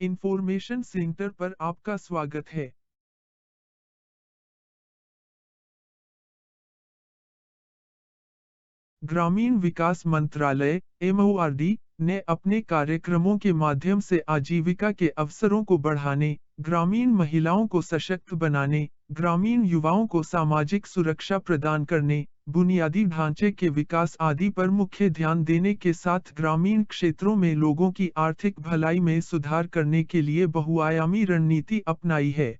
Information centre पर आपका स्वागत है। ग्रामीण विकास मंत्रालय (MoRD) ने अपने कार्यक्रमों के माध्यम से आजीविका के अवसरों को बढ़ाने, ग्रामीण महिलाओं को सशक्त बनाने, ग्रामीण युवाओं को सामाजिक सुरक्षा प्रदान करने, बुनियादी ढांचे के विकास आदि पर मुख्य ध्यान देने के साथ ग्रामीण क्षेत्रों में लोगों की आर्थिक भलाई में सुधार करने के लिए बहुआयामी रणनीति अपनाई है।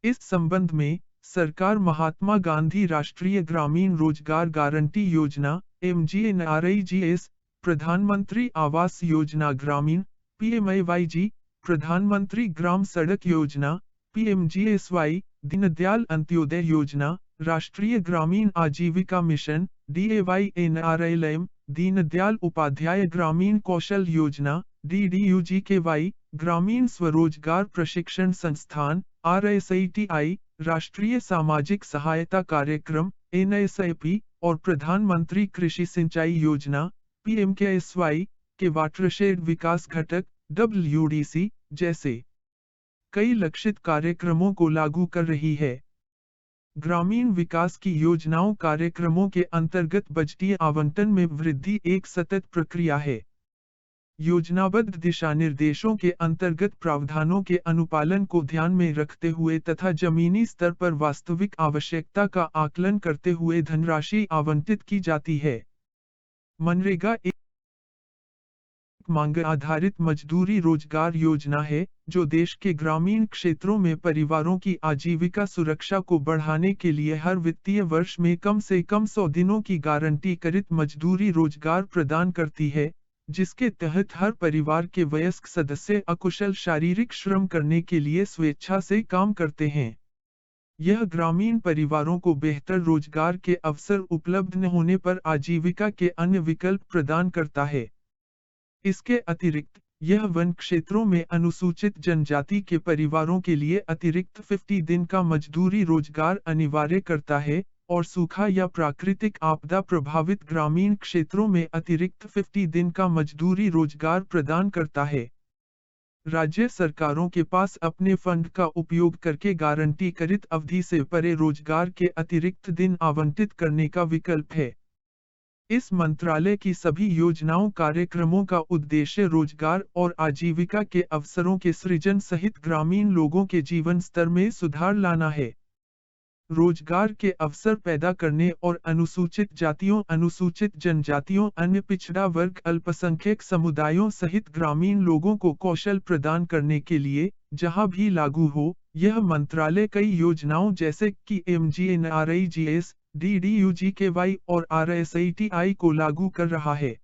इस संबंध में सरकार महात्मा गांधी राष्ट्रीय ग्रामीण रोजगार गारंटी योजना (MGNREGS), प्रधानमंत्री आवास योजना ग्रामीण (PMAYG), प्रधानमंत्री ग्राम सड़क योजना (PMGSY), दीनदयाल अंत्योदय योजना, राष्ट्रीय ग्रामीण आजीविका मिशन (DAYNRLM), दीनदयाल उपाध्याय ग्रामीण कौशल योजना (DDUGKY), ग्रामीण स्वरोजगार प्रशिक्षण संस्थान (RSITI), राष्ट्रीय सामाजिक सहायता कार्यक्रम (NSAP) और प्रधानमंत्री कृषि सिंचाई योजना (PMKSY) के वाटरशेड विकास घटक (WDC) जैसे कई लक्षित कार्यक्रमों को लागू कर रही है। ग्रामीण विकास की योजनाओं कार्यक्रमों के अंतर्गत बजटीय आवंटन में वृद्धि एक सतत प्रक्रिया है। योजनाबद्ध दिशानिर्देशों के अंतर्गत प्रावधानों के अनुपालन को ध्यान में रखते हुए तथा जमीनी स्तर पर वास्तविक आवश्यकता का आकलन करते हुए धनराशि आवंटित की जाती है। मनरेगा एक मांग आधारित मजदूरी रोजगार योजना है, जो देश के ग्रामीण क्षेत्रों में परिवारों की आजीविका सुरक्षा को बढ़ाने के लिए हर वित्तीय वर्ष में कम से कम 100 दिनों की गारंटीकृत मजदूरी रोजगार प्रदान करती है, जिसके तहत हर परिवार के वयस्क सदस्य अकुशल शारीरिक श्रम करने के लिए स्वेच्छा से काम करते हैं। यह ग्रामीण परिवारों को बेहतर रोजगार के अवसर उपलब्ध न होने पर आजीविका के अन्य विकल्प प्रदान करता है। इसके अतिरिक्त, यह वन क्षेत्रों में अनुसूचित जनजाति के परिवारों के लिए अतिरिक्त 50 दिन का मजदूरी रोजगार अनिवार्य करता है और सूखा या प्राकृतिक आपदा प्रभावित ग्रामीण क्षेत्रों में अतिरिक्त 50 दिन का मजदूरी रोजगार प्रदान करता है। राज्य सरकारों के पास अपने फंड का उपयोग करके गारंटीकृत अवधि से परे रोजगार के अतिरिक्त दिन आवंटित करने का विकल्प है। इस मंत्रालय की सभी योजनाओं कार्यक्रमों का उद्देश्य रोजगार और आजीविका के अवसरों के सृजन सहित ग्रामीण लोगों के जीवन स्तर में सुधार लाना है। रोजगार के अवसर पैदा करने और अनुसूचित जातियों, अनुसूचित जनजातियों, अन्य पिछड़ा वर्ग, अल्पसंख्यक समुदायों सहित ग्रामीण लोगों को कौशल प्रदान करने के लिए, जहां भी लागू हो, यह मंत्रालय कई योजनाओं जैसे कि MGNREGS, DDUGKY और RSITI को लागू कर रहा है।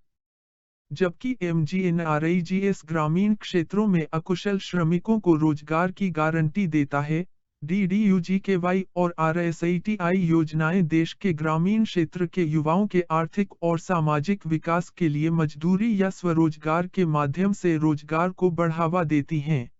जबकि MGNREGS ग्रामीण क्षेत्रों में अकुशल श्रमिकों को रोजगार की गारंटी देता है, DDUGKY और RSITI योजनाएं देश के ग्रामीण क्षेत्र के युवाओं के आर्थिक और सामाजिक विकास के लिए मजदूरी या स्वरोजगार के माध्यम से रोजगार को बढ़ावा देती हैं।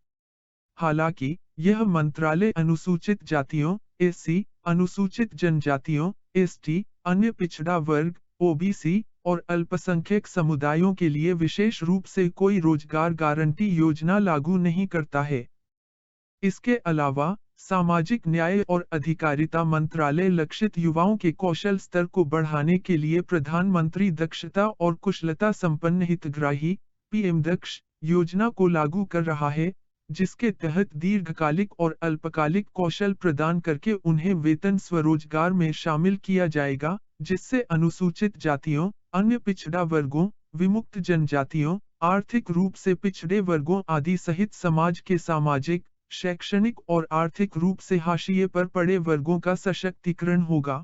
हालांकि, यह मंत्रालय अनुसूचित जातियों (SC), अनुसूचित जनजातियों (ST), अन्य पिछड़ा वर्ग (OBC) और अल्पसंख्यक समुदायों के लिए विशेष रूप से कोई रोजगार गारंटी योजना लागू नहीं करता है। इसके अलावा, सामाजिक न्याय और अधिकारिता मंत्रालय लक्षित युवाओं के कौशल स्तर को बढ़ाने के लिए प्रधानमंत्री दक्षता और कुशलता संपन्न हितग्राही (PM दक्ष) योजना को लागू कर रहा है, जिसके तहत दीर्घकालिक और अल्पकालिक कौशल प्रदान करके उन्हें वेतन स्वरोजगार में शामिल किया जाएगा, जिससे अनुसूचित जातियों, अन्य पिछड़ा वर्गों, विमुक्त जनजातियों, आर्थिक रूप से पिछड़े वर्गों आदि सहित समाज के सामाजिक, शैक्षणिक और आर्थिक रूप से हाशिए पर पड़े वर्गों का सशक्तिकरण होगा।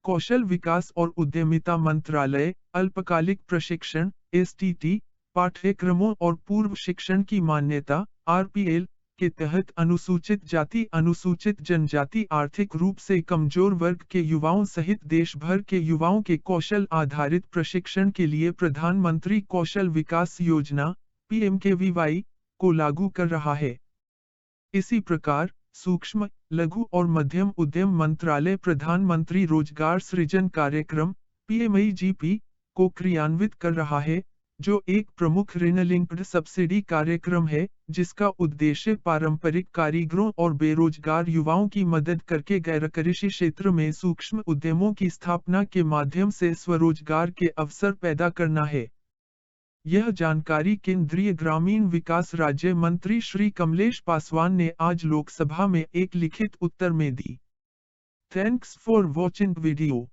कौशल विकास और उद्यमिता मंत्रालय अल्पकालिक प्रशिक्षण (STT) पाठ्यक्रमों और पूर्व शिक्षण की मान्यता (RPL) के तहत अनुसूचित जाति, अनुसूचित जनजाति, आर्थिक रूप से कमजोर वर्ग के युवाओं सहित देश भर के युवाओं के कौशल आधारित प्रशिक्षण के लिए प्रधानमंत्री कौशल विकास योजना (PMKVY) को लागू कर रहा है। इसी प्रकार, सूक्ष्म, लघु और मध्यम उद्यम मंत्रालय प्रधानमंत्री रोजगार सृजन कार्यक्रम (PMIGP) को क्रियान्वित कर रहा है, जो एक प्रमुख ऋण लिंक्ड सब्सिडी कार्यक्रम है, जिसका उद्देश्य पारंपरिक कारीगरों और बेरोजगार युवाओं की मदद करके गैरकृषि क्षेत्र में सूक्ष्म उद्यमों की स्थापना के माध्यम से स्वरोजगार के अवसर पैदा करना है। यह जानकारी केंद्रीय ग्रामीण विकास राज्य मंत्री श्री कमलेश पासवान ने आज लोकसभा में एक लिखित उत्तर में दी। Thanks for watching video.